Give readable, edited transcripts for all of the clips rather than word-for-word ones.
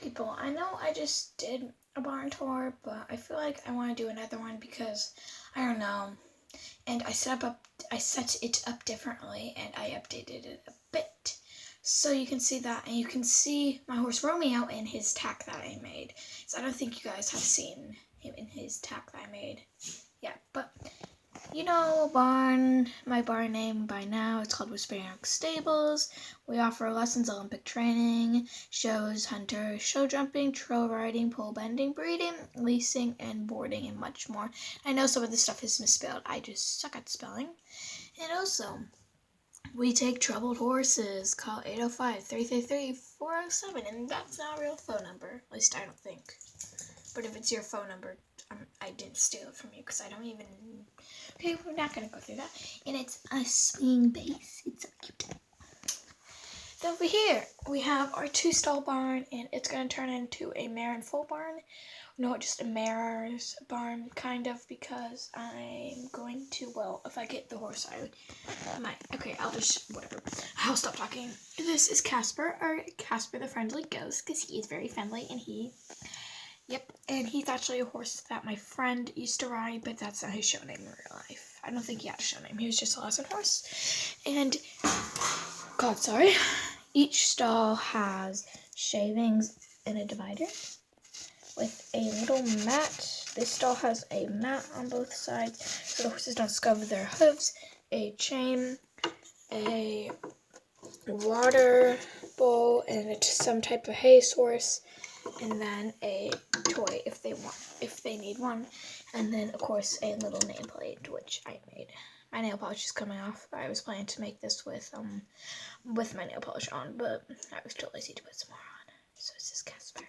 People, I know I just did a barn tour, but I feel like I want to do another one because I don't know. And I set it up differently, and I updated it a bit. So you can see that, and you can see my horse Romeo in his tack that I made. So I don't think you guys have seen him in his tack that I made. Yeah, but you know my barn name by now. It's called Whispering Oak Stables. We offer lessons, Olympic training, shows, hunter, show jumping, trail riding, pole bending, breeding, leasing, and boarding, and much more. I know some of this stuff is misspelled. I just suck at spelling. And also, we take troubled horses. Call 805-333-407, and that's not a real phone number. At least I don't think. But if it's your phone number, I didn't steal it from you because I don't even... Okay, we're not going to go through that. And it's a swing base. It's so cute. Then over here, we have our 2-stall barn, and it's going to turn into a mare and foal barn. No, just a mare's barn, kind of, because I'm going to, well, if I get the horse, I might. Okay, whatever. I'll stop talking. This is Casper, or Casper the Friendly Ghost, because he is very friendly, and and he's actually a horse that my friend used to ride, but that's not his show name in real life. I don't think he had a show name. He was just a lesson horse. And, God, sorry. Each stall has shavings and a divider with a little mat. This stall has a mat on both sides so the horses don't scover their hooves, a chain, a water bowl, and some type of hay source, and then a toy if they need one, and then of course a little nameplate which I made. My nail polish is coming off. I was planning to make this with my nail polish on, but I was too lazy to put some more on. So this is Casper.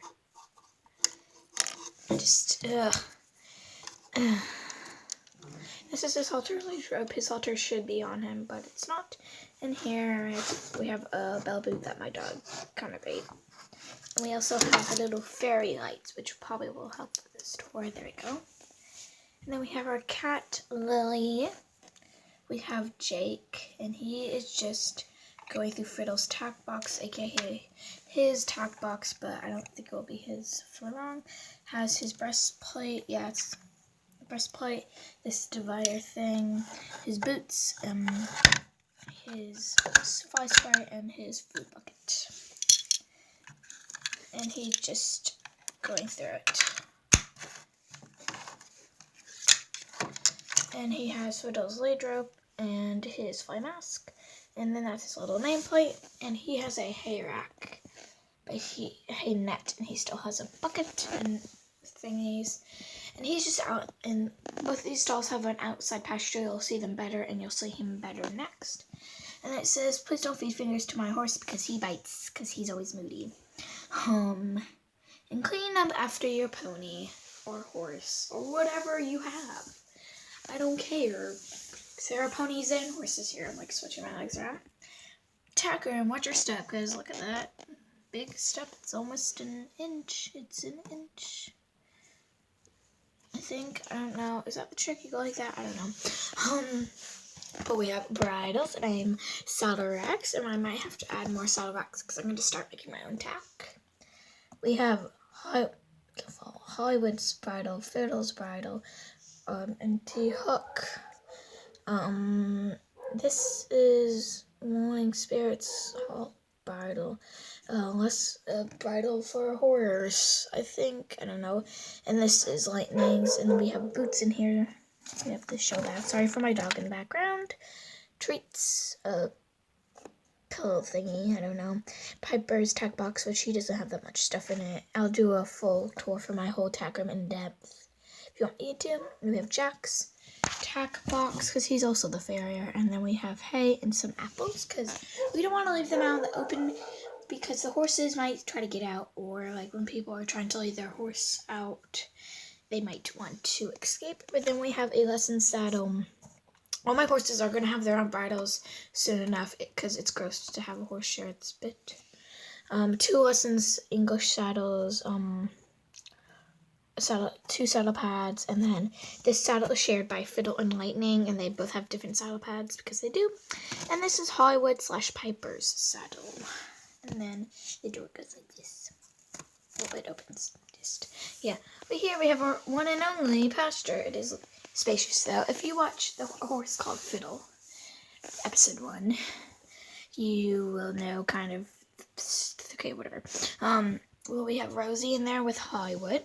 This is his halter leash rope. His halter should be on him, but it's not. In here we have a bell boot that my dog kind of ate. And we also have a little fairy lights, which probably will help with this tour. There we go. And then we have our cat, Lily. We have Jake, and he is just going through Fiddle's tack box, aka his tack box, but I don't think it will be his for long. Has his breastplate, yeah, it's the breastplate, this divider thing, his boots, his fly spray, and his food bucket. And he's just going through it. And he has Fiddle's lead rope and his fly mask. And then that's his little nameplate. And he has a hay rack, a hay net, and he still has a bucket and thingies. And he's just out, and both these stalls have an outside pasture. You'll see them better, and you'll see him better next. And it says, please don't feed fingers to my horse because he bites, because he's always moody. And clean up after your pony or horse or whatever you have. I don't care. There are ponies and horses here. I'm like switching my legs around. Tacker and watch your step, because look at that big step. It's almost an inch. It's an inch. I think. I don't know. Is that the trick? You go like that? I don't know. But we have bridles and saddle racks, and I might have to add more saddle racks because I'm going to start making my own tack. We have Hollywood's bridle, Fiddle's bridle, and T-hook. This is Morning Spirits bridle. Less bridle for a horse, I think. I don't know. And this is Lightning's, and then we have boots in here. We have to show that. Sorry for my dog in the background. Treats, pillow thingy, I don't know. Piper's tack box, which he doesn't have that much stuff in it. I'll do a full tour for my whole tack room in depth if you want me to. And we have Jack's tack box, because he's also the farrier. And then we have hay and some apples, because we don't want to leave them out in the open, because the horses might try to get out, or like when people are trying to lead their horse out, they might want to escape. But then we have a lesson saddle. All my horses are going to have their own bridles soon enough, because it's gross to have a horse share its bit. 2 lessons English saddles, 2 saddle pads, and then this saddle is shared by Fiddle and Lightning, and they both have different saddle pads because they do. And this is Hollywood / Piper's saddle. And then the door goes like this. Oh, it opens. Yeah. But here we have our one and only pasture. It is spacious, though. If you watch the horse called Fiddle, episode 1, you will know kind of. Okay, whatever. Well, we have Rosie in there with Hollywood.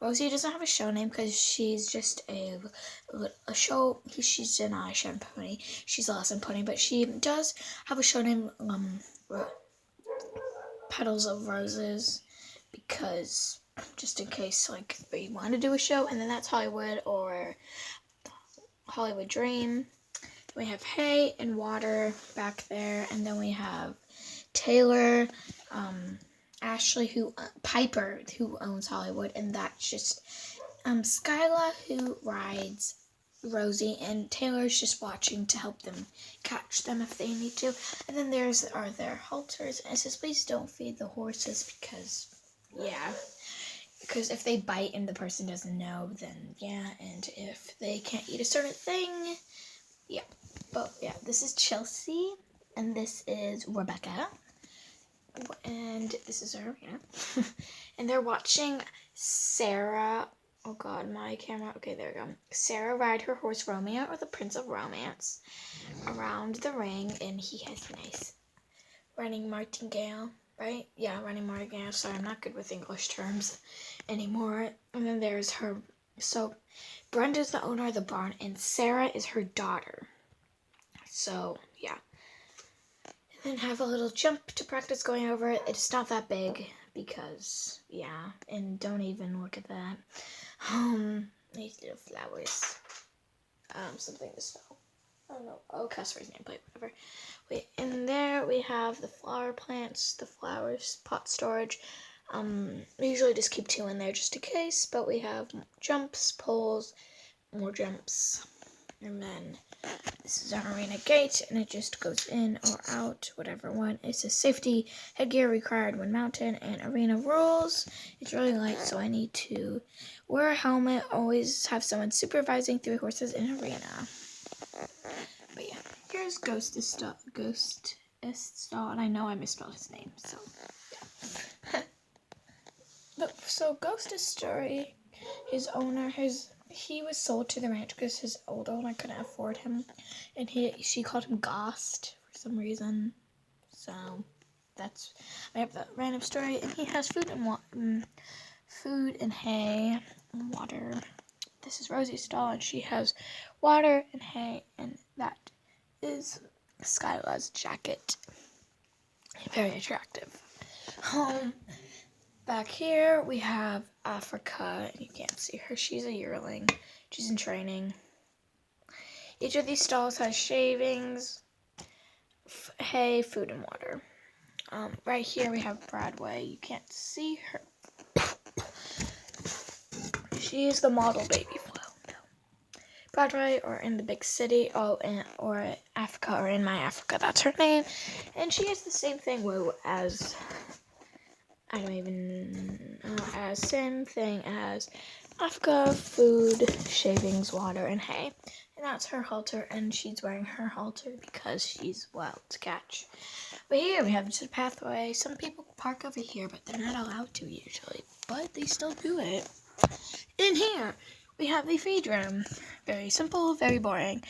Rosie doesn't have a show name because she's just she's not a show pony. She's a lesson pony, but she does have a show name, Petals of Roses, because just in case, like, we want to do a show, and then that's Hollywood or Hollywood Dream. We have Hay and Water back there, and then we have Taylor, Ashley, Piper, who owns Hollywood, and that's just Skyla, who rides Rosie, and Taylor's just watching to help them catch them if they need to. And then their halters, and it says please don't feed the horses because if they bite and the person doesn't know, then and if they can't eat a certain thing, but this is Chelsea, and this is Rebecca, and this is Arena. And they're watching Sarah, oh god, my camera, okay, there we go. Sarah ride her horse Romeo, or the Prince of Romance, around the ring, and he has nice running martingale, right? Yeah, running martingale. Sorry, I'm not good with English terms anymore. And then there's her, so Brenda's the owner of the barn, and Sarah is her daughter. So, yeah. And then have a little jump to practice going over it. It's not that big because, and don't even look at that. These little flowers. Something to spell. I don't know. Oh, customer's nameplate, whatever. Wait, and there we have the flower plants, the flowers, pot storage. We usually just keep 2 in there just in case, but we have jumps, poles, more jumps. And then this is our arena gate, and it just goes in or out, whichever one. It says safety, headgear required when mounted, and arena rules. It's really light, so I need to wear a helmet, always have someone supervising 3 horses in arena. But yeah, here's Ghost's stall, and I know I misspelled his name, so yeah. So Ghost's story, his owner, he was sold to the ranch because his old owner couldn't afford him, and she called him Ghost for some reason. So that's that random story. And he has food and hay and water. This is Rosie's stall, and she has water and hay, and that is Skyla's jacket. Very attractive. Back here we have Africa, and you can't see her. She's a yearling. She's in training. Each of these stalls has shavings, hay, food, and water. Right here we have Broadway. You can't see her. She is the model baby flow. Broadway, or in the big city, or Africa, or in my Africa. That's her name, and she has the same thing as. Same thing as Africa, food, shavings, water, and hay. And that's her halter, and she's wearing her halter because she's wild to catch. But here we have just a pathway. Some people park over here, but they're not allowed to usually. But they still do it. In here, we have the feed room. Very simple, very boring.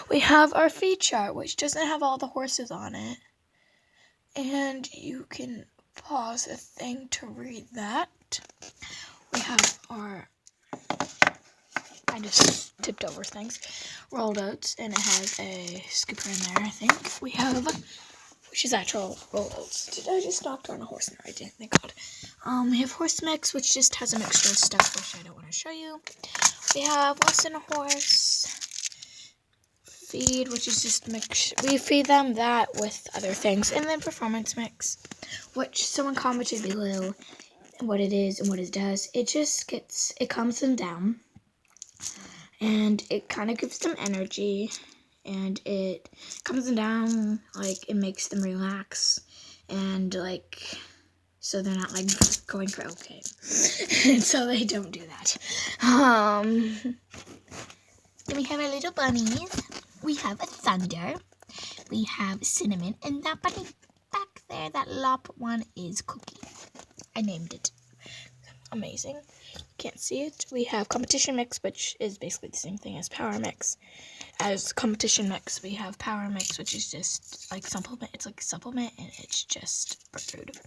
We have our feed chart, which doesn't have all the horses on it. And you can pause the thing to read that. We have our, I just tipped over things, rolled oats, and it has a scooper in there, I think. We have, which is actual rolled oats. Did I just knocked on a horse? No, I didn't, thank God. We have horse mix, which just has a mixture of stuff, which I don't want to show you. We have less than a horse. Feed, which is just mix. We feed them that with other things, and then performance mix, which someone commented below what it is and what it does. It just it calms them down, and it kind of gives them energy, and it calms them down, like it makes them relax, and like so they're not like going for okay, and so they don't do that. Then we have our little bunnies. We have a Thunder, we have Cinnamon, and that bunny back there, that lop one is Cookie. I named it amazing. Can't see it. We have competition mix, which is basically the same thing as power mix. As competition mix, we have power mix, which is just like supplement. It's like a supplement, and it's just for food.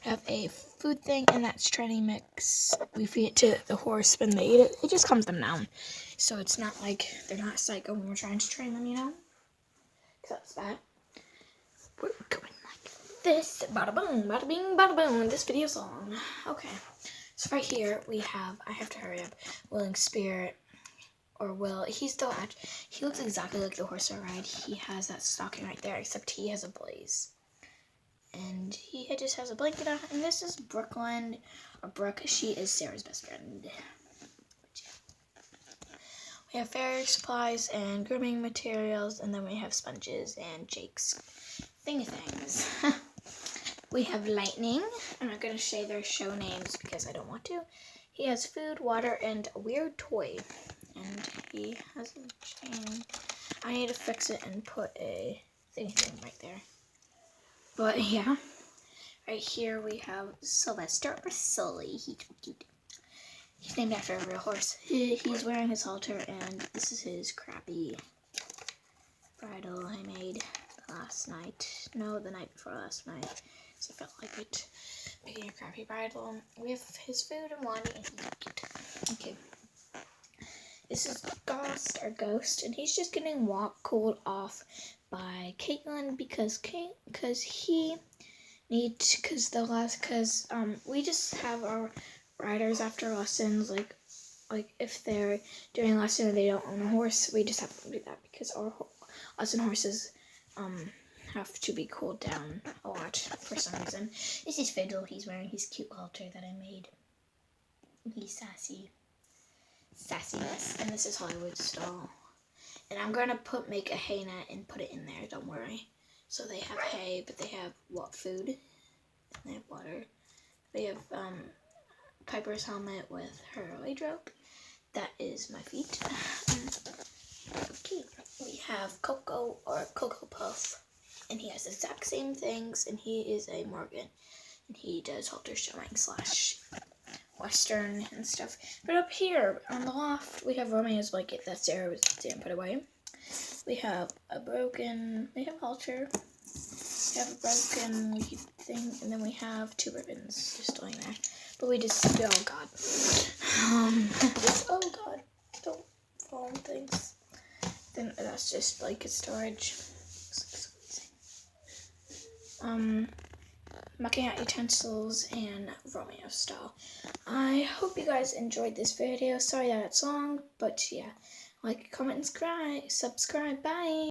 We have a food thing, and that's training mix. We feed it to the horse when they eat it. It just calms them down, so it's not like they're not psycho when we're trying to train them, you know. Because that's bad. We're going like this. Bada boom, bada bing, bada boom. This video's long. Okay. So right here we have. I have to hurry up. Willing Spirit. Or Will, he looks exactly like the horse I ride. He has that stocking right there, except he has a blaze. And he just has a blanket on. And this is Brooklyn, or Brooke. She is Sarah's best friend. We have fairy supplies and grooming materials, and then we have sponges and Jake's thingy things. We have Lightning. I'm not going to say their show names because I don't want to. He has food, water, and a weird toy. And he has a chain. I need to fix it and put a thing right there. But yeah, right here we have Sylvester or Sully. He's cute. He's named after a real horse. He's wearing his halter, and this is his crappy bridle I made last night. No, the night before last night. So I felt like it. Making a crappy bridle. We have his food and water, and he's cute. Okay. This is Ghost, and he's just getting cooled off by Caitlin because we just have our riders after lessons, like if they're doing a lesson and they don't own a horse, we just have to do that because our lesson horses have to be cooled down a lot for some reason. This is Fiddle. He's wearing his cute halter that I made. He's sassiness, and this is Hollywood stall. And I'm gonna make a hay net and put it in there, don't worry. So they have hay, but they have food, they have water. They have Piper's helmet with her lead rope. That is my feet. Okay, we have Coco or Cocoa Puff, and he has the exact same things, and he is a Morgan, and he does halter showing / Western and stuff. But up here on the loft, we have Romeo's blanket that Sarah didn't put away. We have we have halter. We have a broken thing, and then we have 2 ribbons just laying there. But we just, oh god. Oh god, don't fall on things. Then that's just blanket storage. Mucking out utensils and Romeo style. I hope you guys enjoyed this video. Sorry that it's long, but yeah. Like, comment, and subscribe. Bye!